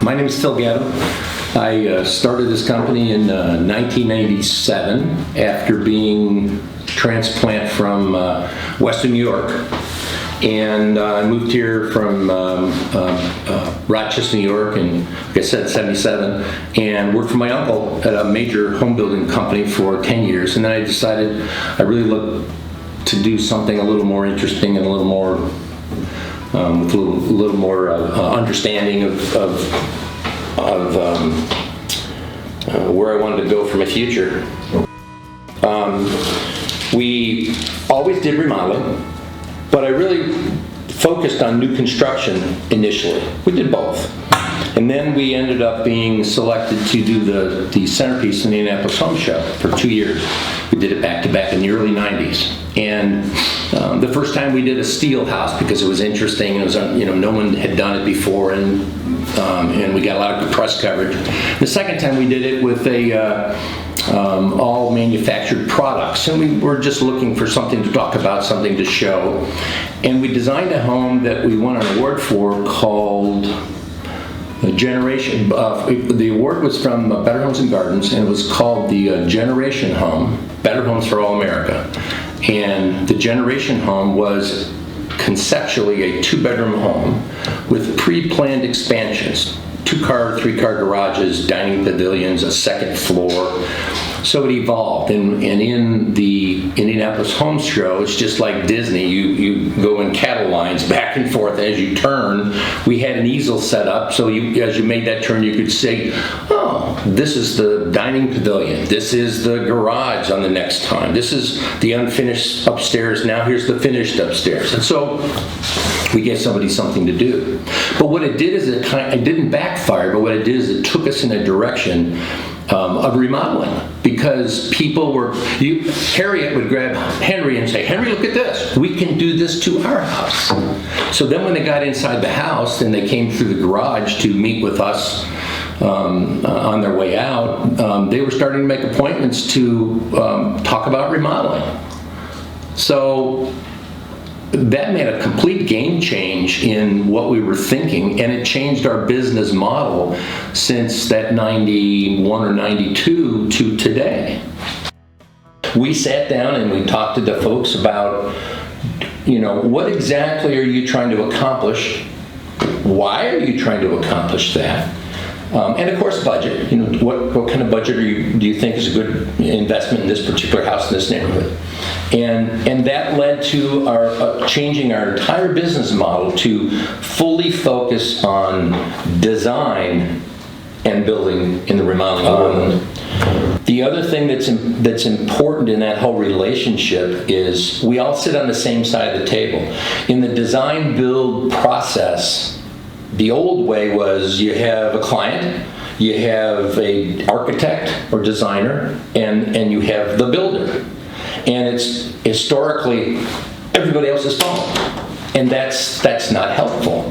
My name is Phil Gettum. I started this company in 1987 after being transplant from Western New York. And I moved here from Rochester, New York, and like I said, 77, and worked for my uncle at a major home building company for 10 years. And then I decided I really looked to do something a little more interesting and a little more, with a little more understanding of where I wanted to go for my future. We always did remodeling, but I really focused on new construction initially. We did both. And then we ended up being selected to do the centerpiece in the Indianapolis Home Show for 2 years. We did it back to back in the early 90s. And the first time we did a steel house because it was interesting. It was, no one had done it before, and we got a lot of good press coverage. The second time we did it with all manufactured products, and we were just looking for something to talk about, something to show. And we designed a home that we won an award for called Generation. The award was from Better Homes and Gardens, and it was called the Generation Home, Better Homes for All America. And the Generation Home was conceptually a 2-bedroom home with pre-planned expansions. 2-car, 3-car garages, dining pavilions, a second floor. So it evolved, and in the Indianapolis Home Show, it's just like Disney. You go in cattle lines back and forth as you turn. We had an easel set up, so as you made that turn, you could say, oh, this is the dining pavilion. This is the garage on the next time. This is the unfinished upstairs. Now here's the finished upstairs. And so we gave somebody something to do. But what it did is it didn't backfire, but what it did is it took us in a direction of remodeling, because people Harriet would grab Henry and say, Henry, look at this. We can do this to our house. So then when they got inside the house and they came through the garage to meet with us on their way out, they were starting to make appointments to talk about remodeling. So that made a complete game change in what we were thinking, and it changed our business model since that 91 or 92 to today. We sat down and we talked to the folks about, what exactly are you trying to accomplish? Why are you trying to accomplish that? And of course, budget. What kind of budget do you think is a good investment in this particular house in this neighborhood? And that led to our changing our entire business model to fully focus on design and building in the remodeling world. The other thing that's important in that whole relationship is we all sit on the same side of the table. In the design build process, the old way was you have a client, you have an architect or designer, and you have the builder. And it's historically everybody else's fault. And that's not helpful.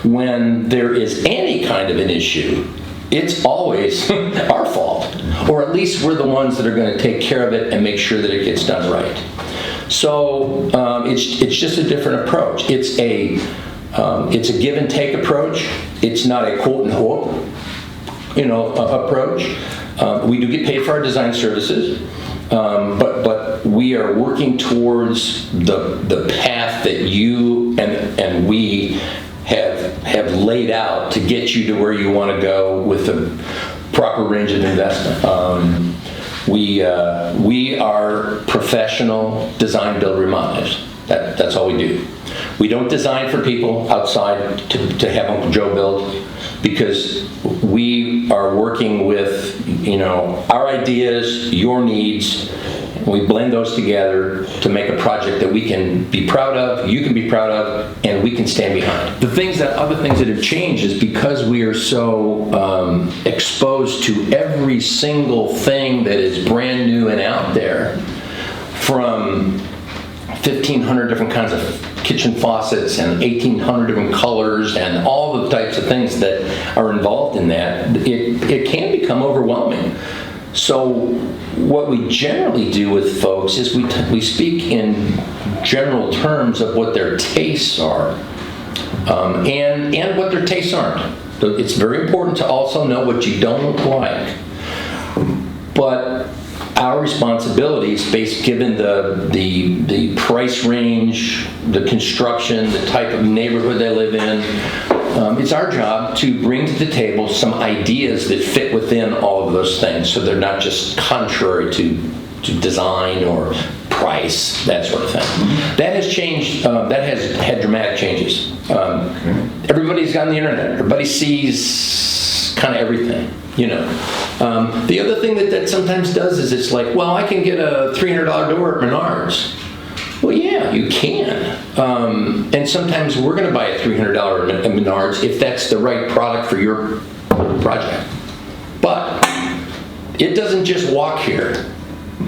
When there is any kind of an issue, it's always our fault. Or at least we're the ones that are going to take care of it and make sure that it gets done right. So it's just a different approach. It's a give and take approach. It's not a quote and hope, approach. We do get paid for our design services, but we are working towards the path that you and we have laid out to get you to where you want to go with the proper range of investment. We are professional design build remodelers. That's all we do. We don't design for people outside to have Uncle Joe build, because we are working with our ideas, your needs. We blend those together to make a project that we can be proud of, you can be proud of, and we can stand behind. Other things that have changed is because we are so exposed to every single thing that is brand new and out there, from 1,500 different kinds of kitchen faucets and 1,800 different colors and all the types of things that are involved in that, it can become overwhelming. So what we generally do with folks is we speak in general terms of what their tastes are, and what their tastes aren't. It's very important to also know what you don't like. But our responsibility is given the price range, the construction, the type of neighborhood they live in. It's our job to bring to the table some ideas that fit within all of those things, so they're not just contrary to design or price, that sort of thing. That has changed. That has had dramatic changes. Everybody's got on the internet. Everybody sees kind of everything. The other thing that sometimes does is it's like, well, I can get a $300 door at Menards. Well, yeah, you can. And sometimes we're going to buy a $300 at Menards if that's the right product for your project. But it doesn't just walk here.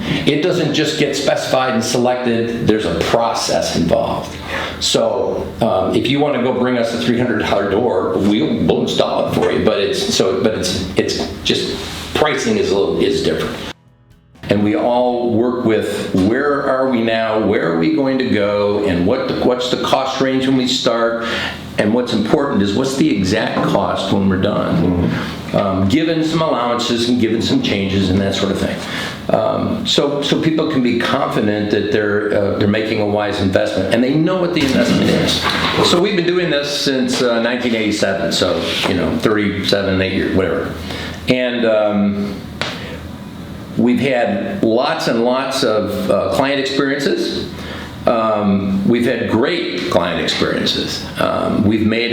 It doesn't just get specified and selected. There's a process involved. So if you want to go bring us a $300 door, we'll install it for you. But it's just pricing is different. And we all work with where are we now, where are we going to go, and what's the cost range when we start, and what's important is what's the exact cost when we're done, given some allowances and given some changes and that sort of thing. So people can be confident that they're making a wise investment, and they know what the investment is. So we've been doing this since 1987, so 37, 8 years, whatever. And we've had lots and lots of client experiences. We've had great client experiences. We've made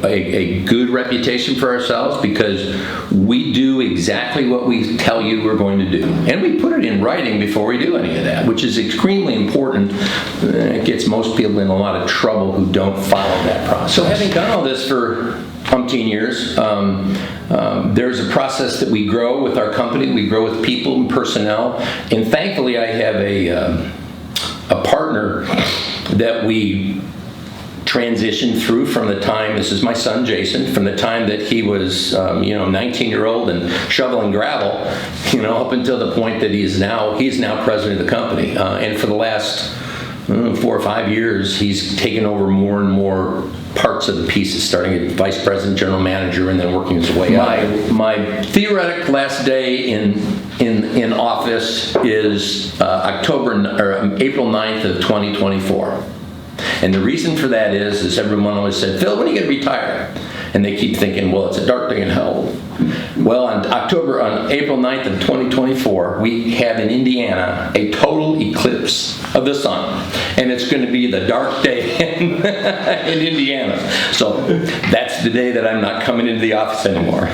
a good reputation for ourselves because we do exactly what we tell you we're going to do. And we put it in writing before we do any of that, which is extremely important. It gets most people in a lot of trouble who don't follow that process. So having done all this for umpteen years, there's a process that we grow with our company. We grow with people and personnel. And thankfully, I have a partner that we transitioned through from the time, this is my son Jason, from the time that he was 19-year-old and shoveling gravel, up until the point that he's now president of the company. And for the last 4 or 5 years, he's taken over more and more parts of the pieces, starting at vice president, general manager, and then working his way up. My theoretic last day in office is April 9th of 2024. And the reason for that is everyone always said, Phil, when are you going to retire? And they keep thinking, well, it's a dark day in hell. Well, on April 9th of 2024, we have in Indiana a total eclipse of the sun. And it's going to be the dark day in Indiana. So that's the day that I'm not coming into the office anymore.